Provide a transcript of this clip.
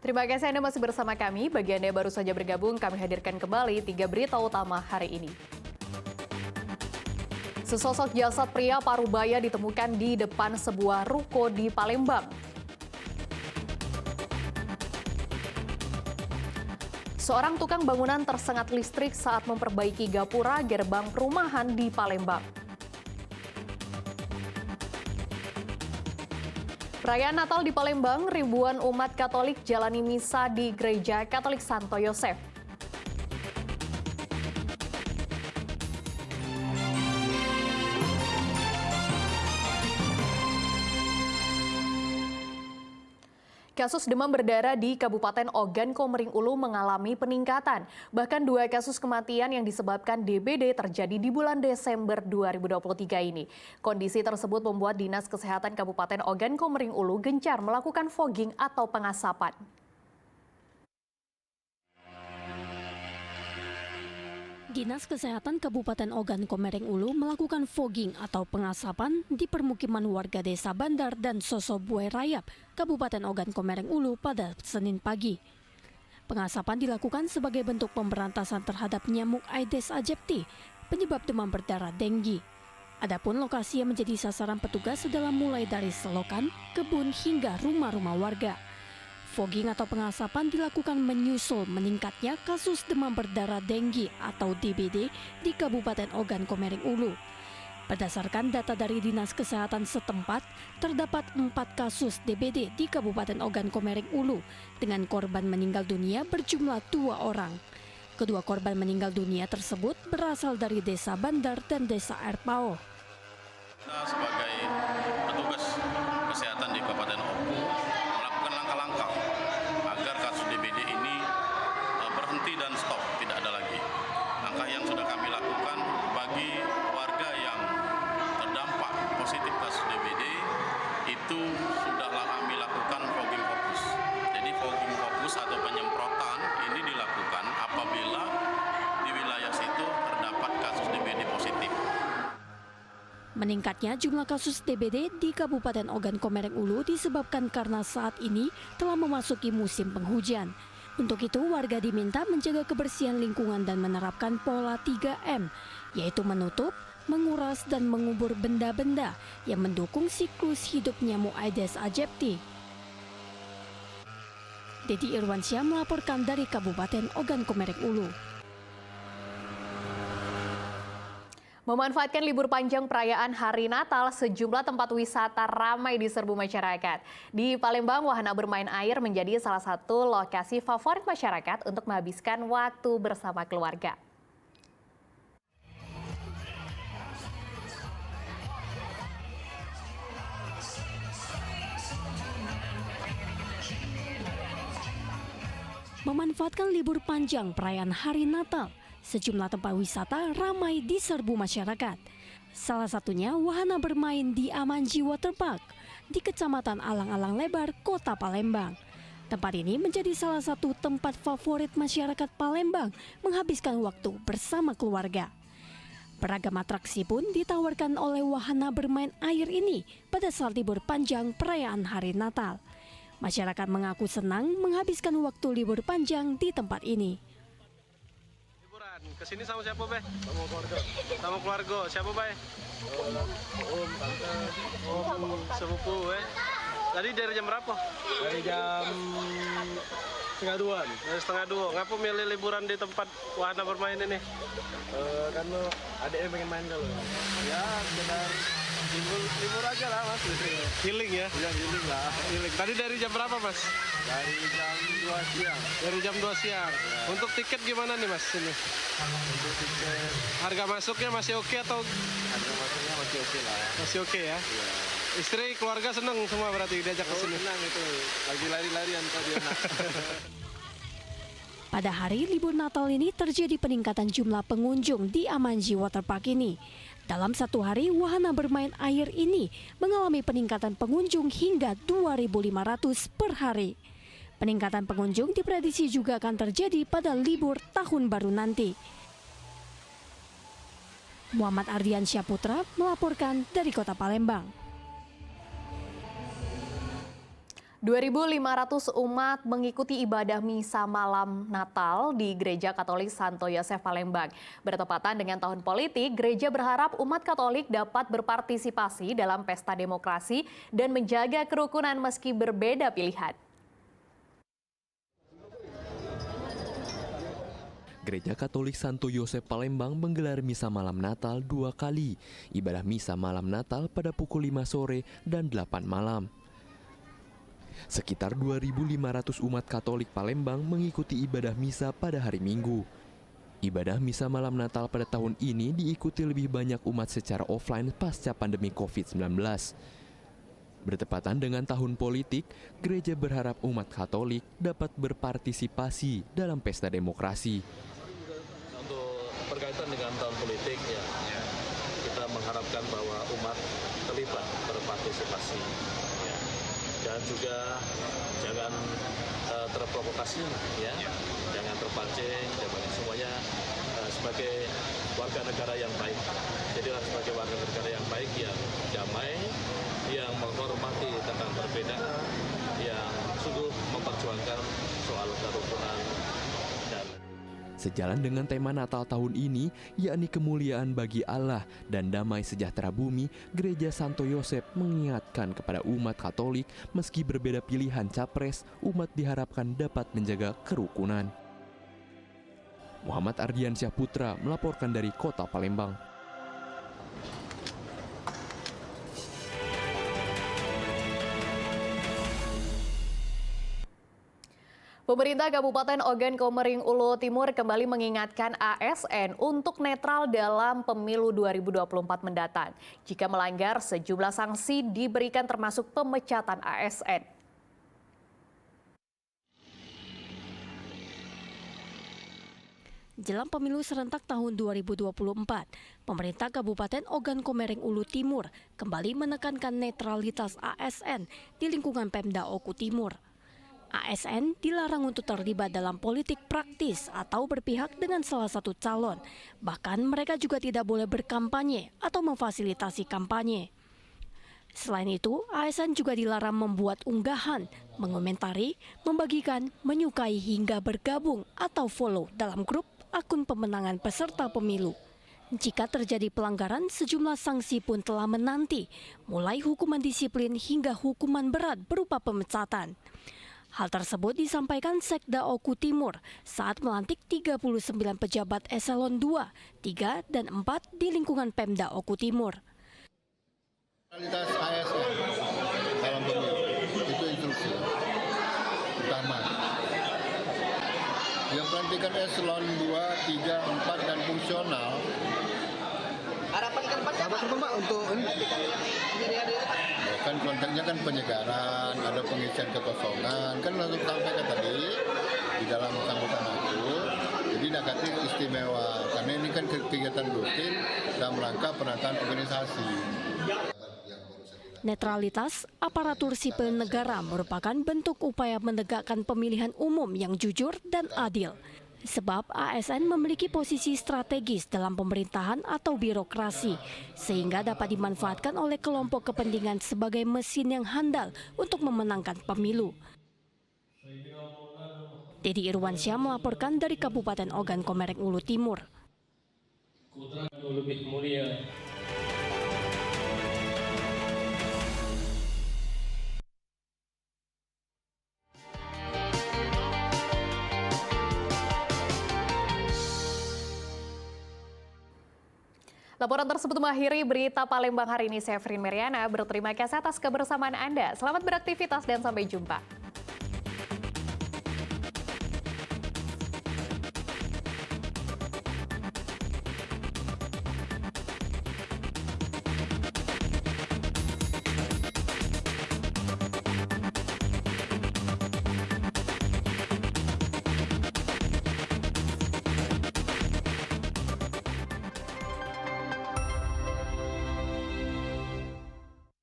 Terima kasih Anda masih bersama kami. Bagi Anda yang baru saja bergabung, kami hadirkan kembali 3 berita utama hari ini. Sesosok jasad pria parubaya ditemukan di depan sebuah ruko di Palembang. Seorang tukang bangunan tersengat listrik saat memperbaiki gapura gerbang perumahan di Palembang. Perayaan Natal di Palembang, ribuan umat Katolik jalani misa di Gereja Katolik Santo Yosef. Kasus demam berdarah di Kabupaten Ogan Komering Ulu mengalami peningkatan. Bahkan 2 kasus kematian yang disebabkan DBD terjadi di bulan Desember 2023 ini. Kondisi tersebut membuat Dinas Kesehatan Kabupaten Ogan Komering Ulu gencar melakukan fogging atau pengasapan. Dinas Kesehatan Kabupaten Ogan Komering Ulu melakukan fogging atau pengasapan di permukiman warga Desa Bandar dan Sosobuai Rayap, Kabupaten Ogan Komering Ulu pada Senin pagi. Pengasapan dilakukan sebagai bentuk pemberantasan terhadap nyamuk Aedes aegypti, penyebab demam berdarah denggi. Adapun lokasi yang menjadi sasaran petugas adalah mulai dari selokan, kebun hingga rumah-rumah warga. Fogging atau pengasapan dilakukan menyusul meningkatnya kasus demam berdarah denggi atau DBD di Kabupaten Ogan Komering Ulu. Berdasarkan data dari Dinas Kesehatan setempat, terdapat 4 kasus DBD di Kabupaten Ogan Komering Ulu dengan korban meninggal dunia berjumlah 2 orang. Kedua korban meninggal dunia tersebut berasal dari Desa Bandar dan Desa Erpao. Kita sebagai petugas kesehatan di Kabupaten Oku melakukan langkah-langkah agar kasus DBD ini berhenti dan stop, tidak ada lagi. Langkah yang sudah kami lakukan bagi warga yang terdampak positif kasus DBD itu sudahlah kami lakukan fogging fokus. Jadi fogging fokus atau penyemprotan ini dilakukan apabila di wilayah situ terdapat kasus DBD positif. Meningkatnya jumlah kasus DBD di Kabupaten Ogan Komering Ulu disebabkan karena saat ini telah memasuki musim penghujan. Untuk itu, warga diminta menjaga kebersihan lingkungan dan menerapkan pola 3M, yaitu menutup, menguras, dan mengubur benda-benda yang mendukung siklus hidup nyamuk Aedes aegypti. Dedi Irwansyah melaporkan dari Kabupaten Ogan Komering Ulu. Memanfaatkan libur panjang perayaan Hari Natal, sejumlah tempat wisata ramai diserbu masyarakat. Di Palembang, wahana bermain air menjadi salah satu lokasi favorit masyarakat untuk menghabiskan waktu bersama keluarga. Memanfaatkan libur panjang perayaan Hari Natal, sejumlah tempat wisata ramai diserbu masyarakat. Salah satunya wahana bermain di Amanji Waterpark di Kecamatan Alang-Alang Lebar, Kota Palembang. Tempat ini menjadi salah satu tempat favorit masyarakat Palembang menghabiskan waktu bersama keluarga. Beragam atraksi pun ditawarkan oleh wahana bermain air ini pada saat libur panjang perayaan Hari Natal. Masyarakat mengaku senang menghabiskan waktu libur panjang di tempat ini. Kesini sama siapa, Be? Sama keluarga. Sama keluarga. Siapa, Be? Om, tante, Sepupu, Tadi dari jam berapa? dari jam setengah 2. Dari setengah 2. Ngapa milih liburan di tempat wahana bermain ini? Karena adeknya pengen main kalau ya sekedar libur aja lah mas. Healing ya? Ya healing lah. Healing. Tadi dari jam berapa, Mas? Dari jam 2 siang. Dari jam 2 siang. Ya. Untuk tiket gimana nih, Mas? Ini? Untuk tiket Harga masuknya masih oke atau harga masuknya masih oke lah. masih oke ya? Ya. Istri, keluarga seneng semua berarti diajak ke sini. Senang itu. Lagi lari-larian tadi anak. Pada hari libur Natal ini terjadi peningkatan jumlah pengunjung di Amanji Waterpark ini. Dalam satu hari, wahana bermain air ini mengalami peningkatan pengunjung hingga 2.500 per hari. Peningkatan pengunjung diprediksi juga akan terjadi pada libur tahun baru nanti. Muhammad Ardiansyah Putra melaporkan dari Kota Palembang. 2.500 umat mengikuti ibadah misa malam Natal di Gereja Katolik Santo Yosef Palembang. Bertepatan dengan tahun politik, gereja berharap umat Katolik dapat berpartisipasi dalam pesta demokrasi dan menjaga kerukunan meski berbeda pilihan. Gereja Katolik Santo Yosef Palembang menggelar misa malam Natal 2 kali. Ibadah misa malam Natal pada pukul 5 sore dan 8 malam. Sekitar 2.500 umat Katolik Palembang mengikuti ibadah misa pada hari Minggu. Ibadah misa malam Natal pada tahun ini diikuti lebih banyak umat secara offline pasca pandemi COVID-19. Bertepatan dengan tahun politik, gereja berharap umat Katolik dapat berpartisipasi dalam pesta demokrasi. Untuk berkaitan dengan tahun politik, kita mengharapkan bahwa umat terlibat berpartisipasi. Dan juga jangan terprovokasi, jangan terpancing, semuanya sebagai warga negara yang baik. Jadilah sebagai warga negara yang baik, yang damai, yang menghormati tentang perbedaan, yang sungguh memperjuangkan soal kerukunan. Sejalan dengan tema Natal tahun ini, yakni kemuliaan bagi Allah dan damai sejahtera bumi, Gereja Santo Yosef mengingatkan kepada umat Katolik meski berbeda pilihan capres, umat diharapkan dapat menjaga kerukunan. Muhammad Ardiansyah Putra melaporkan dari Kota Palembang. Pemerintah Kabupaten Ogan Komering Ulu Timur kembali mengingatkan ASN untuk netral dalam pemilu 2024 mendatang. Jika melanggar, sejumlah sanksi diberikan termasuk pemecatan ASN. Jelang pemilu serentak tahun 2024, pemerintah Kabupaten Ogan Komering Ulu Timur kembali menekankan netralitas ASN di lingkungan Pemda Oku Timur. ASN dilarang untuk terlibat dalam politik praktis atau berpihak dengan salah satu calon. Bahkan mereka juga tidak boleh berkampanye atau memfasilitasi kampanye. Selain itu, ASN juga dilarang membuat unggahan, mengomentari, membagikan, menyukai hingga bergabung atau follow dalam grup akun pemenangan peserta pemilu. Jika terjadi pelanggaran, sejumlah sanksi pun telah menanti, mulai hukuman disiplin hingga hukuman berat berupa pemecatan. Hal tersebut disampaikan Sekda Oku Timur saat melantik 39 pejabat eselon 2, 3, dan 4 di lingkungan Pemda Oku Timur. Kualitas ASN dalam pemilu itu instruksi pertama. Yang pelantikan eselon 2, 3, 4 dan fungsional. Harapan ke depan Pak untuk Kan konteksnya kan penyegaran, ada pengisian kekosongan, kan langsung sampaikan tadi di dalam sambutan aku. Jadi negatif istimewa, karena ini kan kegiatan rutin dalam rangka penataan organisasi. Netralitas aparatur sipil negara merupakan bentuk upaya menegakkan pemilihan umum yang jujur dan adil. Sebab ASN memiliki posisi strategis dalam pemerintahan atau birokrasi, sehingga dapat dimanfaatkan oleh kelompok kepentingan sebagai mesin yang handal untuk memenangkan pemilu. Dedi Irwansyah melaporkan dari Kabupaten Ogan Komering Ulu Timur. Lebih mulia. Laporan tersebut mengakhiri berita Palembang hari ini. Saya Frin Meriana, berterima kasih atas kebersamaan Anda. Selamat beraktivitas dan sampai jumpa.